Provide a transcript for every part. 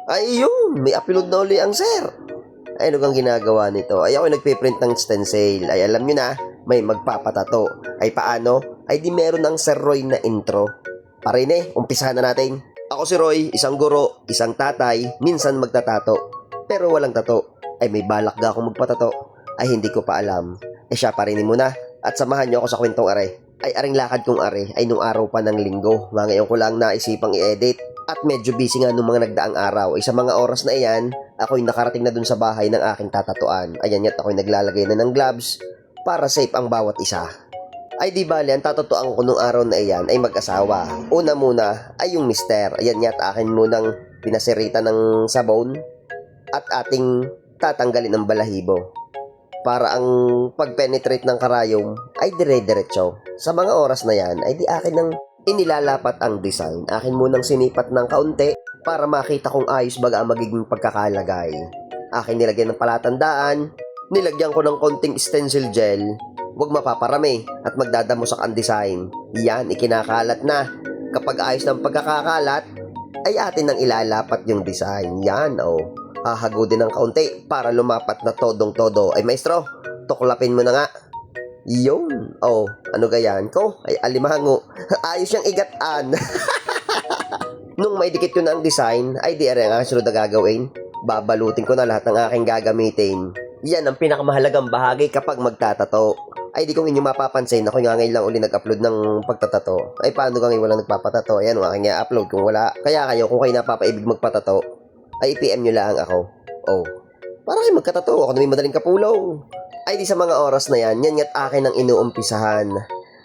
Ay yun, may upload na uli ang sir. Ay ano kang ginagawa nito? Ay ako nagpiprint ng stencil. Ay alam nyo na, may magpapatato. Ay paano? Ay di meron ng Sir Roy na intro. Parine, umpisahan na natin. Ako si Roy, isang guro, isang tatay, minsan magtatato. Pero walang tato. Ay may balak ga akong magpatato. Ay hindi ko pa alam. Eh siya, parinin mo na. At samahan nyo ako sa kwentong are. Ay aring lakad kong are ay nung araw pa ng linggo. Ngayon ko lang naisipang i-edit. At medyo busy nga nung mga nagdaang araw. Ay sa mga oras na iyan, ako'y nakarating na dun sa bahay ng aking tatatuan. Ayan ya't ako'y naglalagay na ng gloves para safe ang bawat isa. Ay di bali, ang tatatuan ko nung araw na iyan ay mag-asawa. Una muna ay yung mister. Ayan ya't akin munang pinasirita ng sabon at ating tatanggalin ang balahibo. Para ang pag-penetrate ng karayom ay dire-diretso. Sa mga oras na yan ay di akin nang inilalapat ang design. Akin munang sinipat ng kaunti para makita kung ayos baga ang magiging pagkakalagay. Akin nilagyan ng palatandaan, nilagyan ko ng konting stencil gel, huwag mapaparami at magdadamusak ang design. Yan, ikinakalat na. Kapag ayos ng pagkakakalat, ay atin nang ilalapat yung design. Yan, oh. Hahagudin ng kaunti para lumapat na todong-todo. Ay maestro, tuklapin mo na nga. Yun. Oh, ano gayan ko? Ay alimango. Ayos siyang igatan. Nung may dikit ko na ang design, ay di rin ang sunod na gagawin. Babalutin ko na lahat ng aking gagamitin. Yan ang pinakamahalagang bahagi kapag magtatato. Ay di kong inyo mapapansin, ako nga ngayon lang uli nag-upload ng pagtatato. Ay paano ka ngayon walang nagpapatato? Ayan, aking i-upload kung wala. Kaya kayo, kung kayo napapaibig magpatato, ay i-PM nyo lang ako. Oh, para kayo magkatato, ako na may madaling kapulaw. Ay di sa mga oras na yan, yan ya't akin ang inuumpisahan.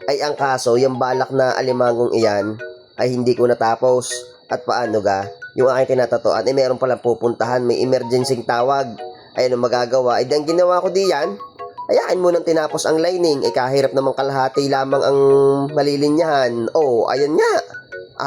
Ay ang kaso, yung balak na alimangong iyan, ay hindi ko natapos. At paano ga, yung aking tinatatuan, ay meron palang pupuntahan, may emergency tawag. Ay ano magagawa, ay di ang ginawa ko diyan, ay akin munang tinapos ang lining, ay kahirap namang kalahati lamang ang malilinyahan. Oh, ayan nga,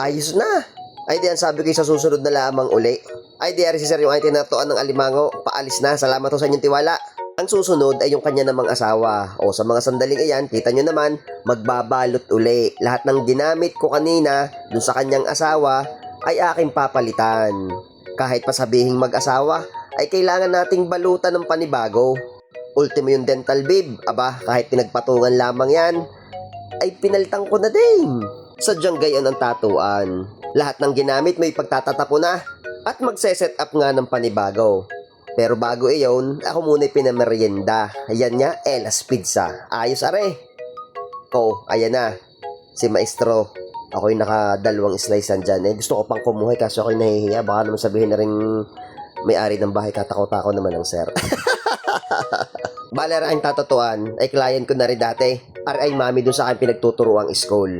ayos na. Ay di ang sabi ko sa susunod na lamang uli. Ay di ari si sir yung aking tinatuan ng alimango, paalis na, salamat ho sa inyong tiwala. Ang susunod ay yung kanya namang asawa. O sa mga sandaling ayan, kita nyo naman, magbabalot uli. Lahat ng ginamit ko kanina dun sa kanyang asawa ay aking papalitan. Kahit pa sabihing mag-asawa, ay kailangan nating balutan ng panibago. Ultimo yung dental bib. Aba, kahit pinagpatungan lamang yan, ay pinalitan ko na din. Sadyang gayon ang tatuan. Lahat ng ginamit may pagtatatapo na at magse-set up nga ng panibago. Pero bago iyon, ako muna'y pinamerienda. Ayan nga, Ella's Pizza. Ayos are. Oh, ayan na. Si Maestro. Ako'y nakadalawang slice dyan. Eh, gusto ko pang kumuhay kasi ako'y nahihiya. Baka naman sabihin na rin may-ari ng bahay. Katako-tako naman ang sir. Balera ang tatatuan. Ay client ko na rin dati. Ay mami dun sa akin pinagtuturuang school.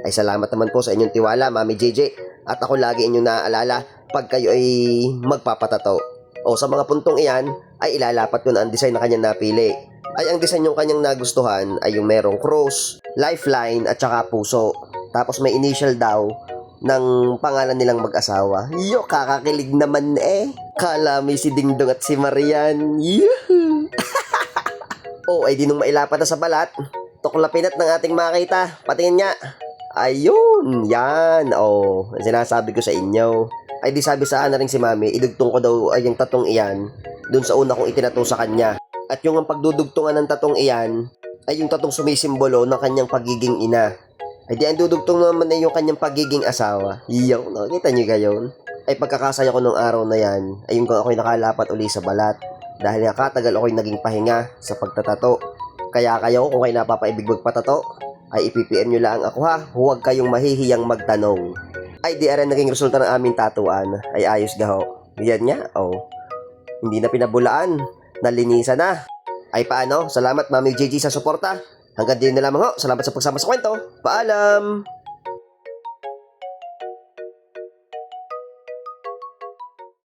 Ay salamat naman po sa inyong tiwala, Mami JJ. At ako lagi inyong naaalala pag kayo ay magpapatato. O sa mga puntong iyan, ay ilalapat ko na ang design na kanyang napili. Ay ang design yung kanyang nagustuhan ay yung merong cross, lifeline at saka puso. Tapos may initial daw ng pangalan nilang mag-asawa. Yo, kakakilig naman eh. Kala may si Dingdong at si Marian. Yuhu! O ay di nung mailapat na sa balat, tuklapin at ng ating makita. Patingin nga. Ayun, yan. O, sinasabi ko sa inyo. Ay di sabi saan na rin si Mami, idugtong ko daw ay yung tatong iyan dun sa una kong itinato sa kanya. At yung ang pagdudugtungan ng tatong iyan ay yung tatong sumisimbolo ng kanyang pagiging ina. Ay di ang dudugtong naman ay yung kanyang pagiging asawa. Iyo, nakita nyo gayon? Ay pagkakasaya ko nung araw na yan ay yung ako'y nakalapat uli sa balat. Dahil nakatagal ako'y naging pahinga sa pagtatato. Kaya kayo kung kayo napapaibig magpatato, ay ipipm nyo lang ako ha. Huwag kayong mahihiyang magtanong. Ay di rin naging resulta ng aming tatuan ay ayos gaho. Yan nga, oh. Hindi na pinabulaan, nalinisan na. Ay paano? Salamat Mami JJ sa suporta. Hanggang din na lamang ho. Salamat sa pagsama sa kwento. Paalam!